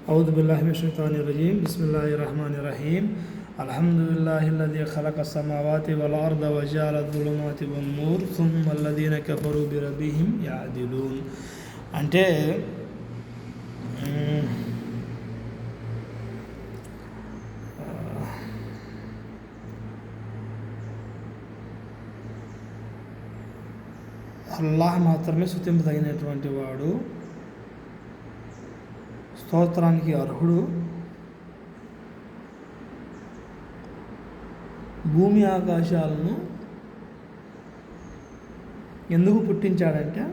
أعوذ بالله من الشيطان الرجيم بسم الله الرحمن الرحيم الحمد لله الذي خلق السماوات والأرض وجعل الظلمات والنور ثم الذين كفروا بربهم يعدلون. అంటే అల్లాహ్ మాత్రమే స్తుతింపదగినటువంటి వాడు, స్తోత్రానికి అర్హుడు. భూమి ఆకాశాలను ఎందుకు పుట్టించాడంటే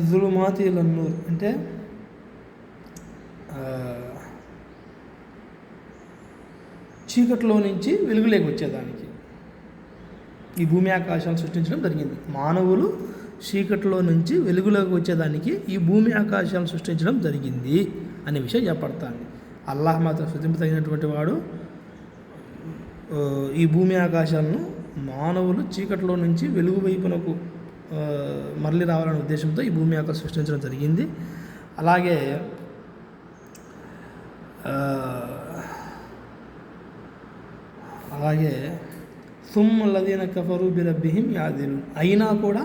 జులుమాతీలన్నూర్ అంటే చీకట్లో నుంచి వెలుగులోకి వచ్చేదానికి ఈ భూమి ఆకాశాలు సృష్టించడం జరిగింది. మానవులు చీకట్లో నుంచి వెలుగులోకి వచ్చేదానికి ఈ భూమి ఆకాశాలను సృష్టించడం జరిగింది అనే విషయం చెప్పబడతాను. అల్లాహ్ మాత్రం స్తుతింపదగినటువంటి వాడు. ఈ భూమి ఆకాశాలను మానవులు చీకట్లో నుంచి వెలుగు వైపునకు మరలి రావాలనే ఉద్దేశంతో ఈ భూమి ఆకాశం సృష్టించడం జరిగింది. అలాగే సుమ్మల్లదీన కఫరు బిరబ్బిహిం యాదిలూన్, అయినా కూడా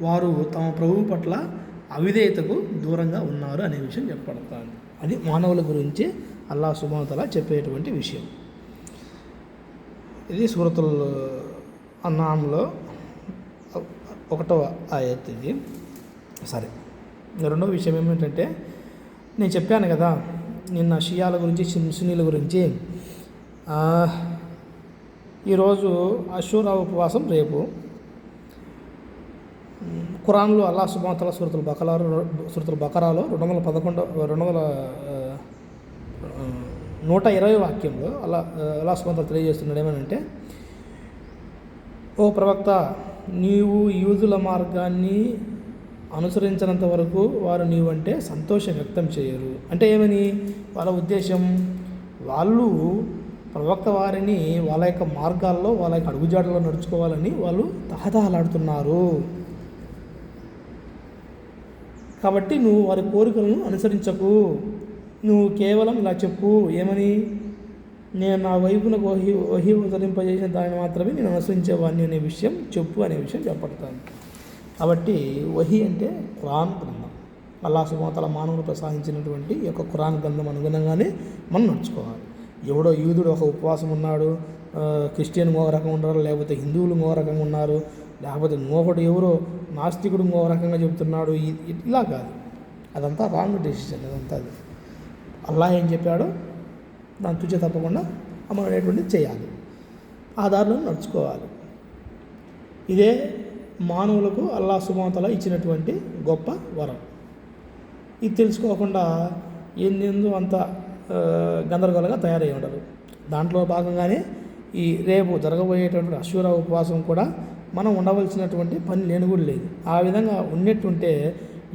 వారు తమ ప్రభువు పట్ల అవిధేయతకు దూరంగా ఉన్నారు అనే విషయం చెప్పబడతాను. అది మానవుల గురించి అల్లాహ్ సుబ్హానహు వ తఆలా చెప్పేటువంటి విషయం. ఇది సూరతుల్ అన్ఆమ్లో 1వ ఆయత్. ఇది సరే. రెండవ విషయం ఏమిటంటే, నేను చెప్పాను కదా నిన్న షియాల గురించి, సున్నీల గురించి. ఈరోజు అషూరా ఉపవాసం, రేపు. ఖురాన్లో అల్లాహ్ సుబ్హానహు వ తఆలా సూరతుల్ బకరాలో 120 వాక్యంలో అల్లాహ్ సుబ్హానహు వ తఆలా తెలియజేస్తున్నాడు ఏమనంటే, ఓ ప్రవక్త, నీవు యూదుల మార్గాన్ని అనుసరించినంత వరకు వారు నీవంటే సంతోషం వ్యక్తం చేయరు. అంటే ఏమని వాళ్ళ ఉద్దేశం? వాళ్ళు ప్రవక్త వారిని వాళ్ళ యొక్క మార్గాల్లో, వాళ్ళ యొక్క అడుగుజాడల్లో నడుచుకోవాలని వాళ్ళు తహతహలాడుతున్నారు. కాబట్టి నువ్వు వారి కోరికలను అనుసరించకు. నువ్వు కేవలం ఇలా చెప్పు, ఏమని? నేను నా వైపునకు వహీ ఉదరింపజేసిన దాన్ని మాత్రమే నేను అనుసరించేవాడిని అనే విషయం చెప్పు అనే విషయం చెప్పబడతాను. కాబట్టి వహీ అంటే ఖురాన్ గ్రంథం. అల్లాహ్ సుబ్హానహు వ తఆలా మానవులు ప్రసాదించినటువంటి ఈ యొక్క ఖురాన్ గ్రంథం అనుగుణంగానే మనం నడుచుకోవాలి. ఎవడో యూదుడు ఒక ఉపవాసం ఉన్నాడు, క్రిస్టియన్ ఇంకో రకంగా ఉన్నారు, లేకపోతే హిందువులు ఇంకో రకంగా ఉన్నారు, లేకపోతే ఇంకొకటి ఎవరో నాస్తికుడు ఇంకో రకంగా చెబుతున్నాడు, ఇలా కాదు. అదంతా రాంగ్ డెసిషన్. అదంతా అది అల్లాహ్ ఏం చెప్పాడో దాన్ని తుచే తప్పకుండా అమలు అనేటువంటిది చేయాలి, ఆ దారిలో నడుచుకోవాలి. ఇదే మానవులకు అల్లాహ్ సుబ్హానహు వ తఆలా ఇచ్చినటువంటి గొప్ప వరం. ఇది తెలుసుకోకుండా ఏందో అంత గందరగోళంగా తయారై ఉండరు. దాంట్లో భాగంగానే ఈ రేపు జరగబోయేటువంటి అషూరా ఉపవాసం కూడా మనం ఉండవలసినటువంటి పని లేని కూడా లేదు. ఆ విధంగా ఉన్నట్టుంటే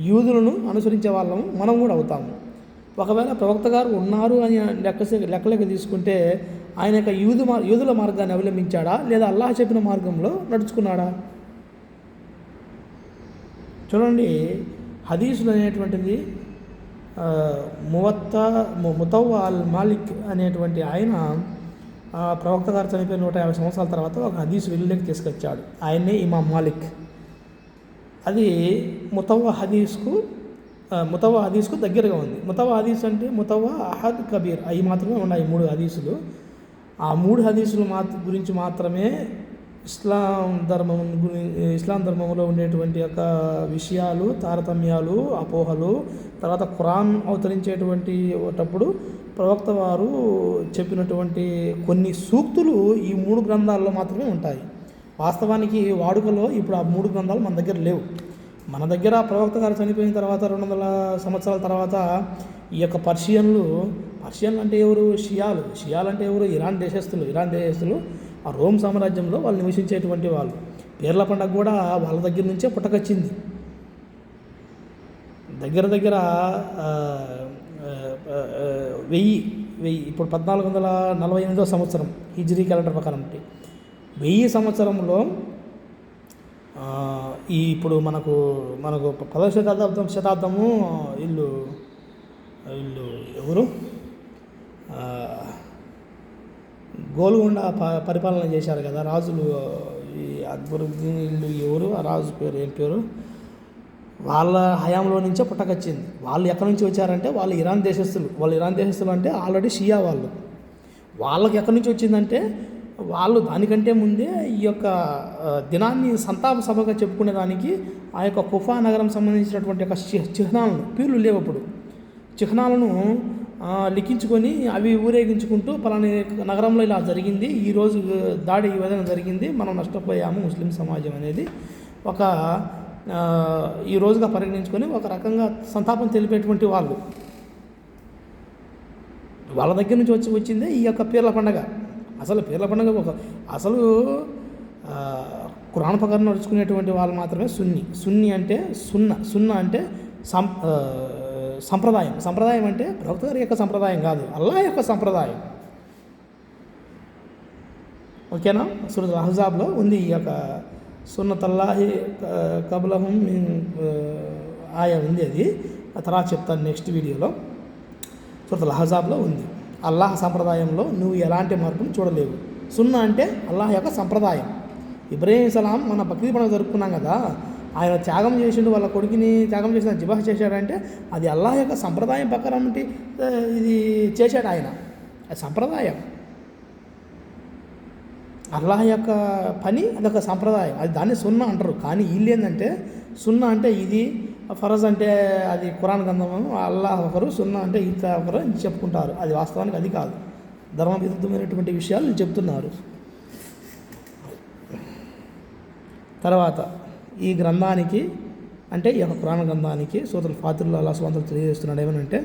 యూదులను అనుసరించే వాళ్ళము మనం కూడా అవుతాము. ఒకవేళ ప్రవక్త గారు ఉన్నారు అని లెక్కలోకి తీసుకుంటే ఆయన యొక్క యూదుల మార్గాన్ని అవలంబించాడా, లేదా అల్లాహ్ చెప్పిన మార్గంలో నడుచుకున్నాడా? చూడండి, హదీసులు అనేటువంటిది ముతవ్వా అల్ మాలిక్ అనేటువంటి ఆయన ప్రవక్త గారు చనిపోయిన 150 సంవత్సరాల తర్వాత ఒక హదీసు వెలుగులోకి తీసుకొచ్చాడు. ఆయన్నే ఇమాం మాలిక్. అది ముతవ్వా హదీస్కు దగ్గరగా ఉంది. ముతవ్వా హదీస్ అంటే ముతవ్వా, అహద్, కబీర్, అవి మాత్రమే ఉన్నాయి 3 హదీసులు. ఆ 3 హదీసులు గురించి మాత్రమే ఇస్లాం ధర్మంలో ఉండేటువంటి యొక్క విషయాలు, తారతమ్యాలు, అపోహలు, తర్వాత ఖురాన్ అవతరించేటప్పుడు ప్రవక్త వారు చెప్పినటువంటి కొన్ని సూక్తులు ఈ 3 గ్రంథాల్లో మాత్రమే ఉంటాయి. వాస్తవానికి వాడుకలో ఇప్పుడు ఆ 3 గ్రంథాలు మన దగ్గర లేవు. మన దగ్గర ప్రవక్త గారు చనిపోయిన తర్వాత 200 సంవత్సరాల తర్వాత ఈ యొక్క పర్షియన్లు అంటే ఎవరు? షియాలు అంటే ఎవరు? ఇరాన్ దేశస్తులు ఆ రోమ్ సామ్రాజ్యంలో వాళ్ళు నివసించేటువంటి వాళ్ళు. పీర్ల పండుగ కూడా వాళ్ళ దగ్గర నుంచే పుట్టకొచ్చింది. దగ్గర 1000 ఇప్పుడు 1448వ సంవత్సరం హిజ్రీ క్యాలెండర్ ప్రకారం 1000 సంవత్సరంలో ఈ ఇప్పుడు మనకు మనకు 10వ శతాబ్దము వీళ్ళు వీళ్ళు ఎవరు ఆ, గోల్కొండ పరిపాలన చేశారు కదా రాజులు. ఈ అక్బరుద్దీన్ వీళ్ళు ఎవరు, ఆ రాజు పేరు ఏం పేరు, వాళ్ళ హయాంలో నుంచే పుట్టకొచ్చింది. వాళ్ళు ఎక్కడి నుంచి వచ్చారంటే వాళ్ళు ఇరాన్ దేశస్తులు. వాళ్ళు ఇరాన్ దేశస్తులు అంటే ఆల్రెడీ షియా వాళ్ళు. వాళ్ళకి ఎక్కడి నుంచి వచ్చిందంటే వాళ్ళు దానికంటే ముందే ఈ యొక్క దినాన్ని సంతాప సభగా చెప్పుకునేదానికి ఆ యొక్క కుఫా నగరం సంబంధించినటువంటి యొక్క చిహ్నాలను, పీర్లు లేవు అప్పుడు, చిహ్నాలను లిఖించుకొని అవి ఊరేగించుకుంటూ పలాని నగరంలో ఇలా జరిగింది, ఈరోజు దాడి ఈ విధంగా జరిగింది, మనం నష్టపోయాము ముస్లిం సమాజం అనేది ఒక ఈ రోజుగా పరిగణించుకొని ఒక రకంగా సంతాపం తెలిపేటువంటి వాళ్ళు. వాళ్ళ దగ్గర నుంచి వచ్చిందే ఈ యొక్క పీర్ల పండగ. అసలు పీర్ల పండగ అసలు ఖురాన్ ప్రకారం నడుచుకునేటువంటి వాళ్ళు మాత్రమే సున్నీ అంటే సున్నా అంటే సంప్రదాయం అంటే ప్రవక్త గారి యొక్క సంప్రదాయం కాదు, అల్లాహ్ యొక్క సంప్రదాయం. ఓకేనా? సూరతుల్ అహ్జాబ్లో ఉంది ఈ యొక్క సున్నతల్లాహి కబలహుం ఆయ ఉంది. అది ఆ తర్వాత చెప్తాను నెక్స్ట్ వీడియోలో. సూరతుల్ అహ్జాబ్లో ఉంది. అల్లాహ్ సంప్రదాయంలో నువ్వు ఎలాంటి మార్పును చూడలేవు. సున్నా అంటే అల్లాహ్ యొక్క సంప్రదాయం. ఇబ్రాహీం సలాం మన బక్రీద్ పండుగ జరుపుకున్నాం కదా, ఆయన త్యాగం చేసిండు, వాళ్ళ కొడుకుని త్యాగం చేసిన జిబాహ్ చేశాడంటే అది అల్లాహ్ యొక్క సంప్రదాయం ప్రకారం ఇది చేశాడు ఆయన. అది సంప్రదాయం, అల్లాహ్ యొక్క పని, అదొక సంప్రదాయం. అది దాన్ని సున్నా అంటారు. కానీ వీళ్ళు ఏంటంటే సున్నా అంటే ఇది, ఫరజ్ అంటే అది ఖురాన్ గ్రంథము, అల్లాహ్ ఒకరు, సున్నా అంటే ఈతా ఒకరు అని చెప్పుకుంటారు. అది వాస్తవానికి అది కాదు, ధర్మ విరుద్ధమైనటువంటి విషయాలు చెప్తున్నారు. తర్వాత ఈ గ్రంథానికి అంటే ఈ యొక్క ఖురాన్ గ్రంథానికి సూరతుల్ ఫాతిర్లో అల్లాహ్ సుబ్హానహు వ తఆలా తెలియజేస్తున్నాడు ఏమనంటే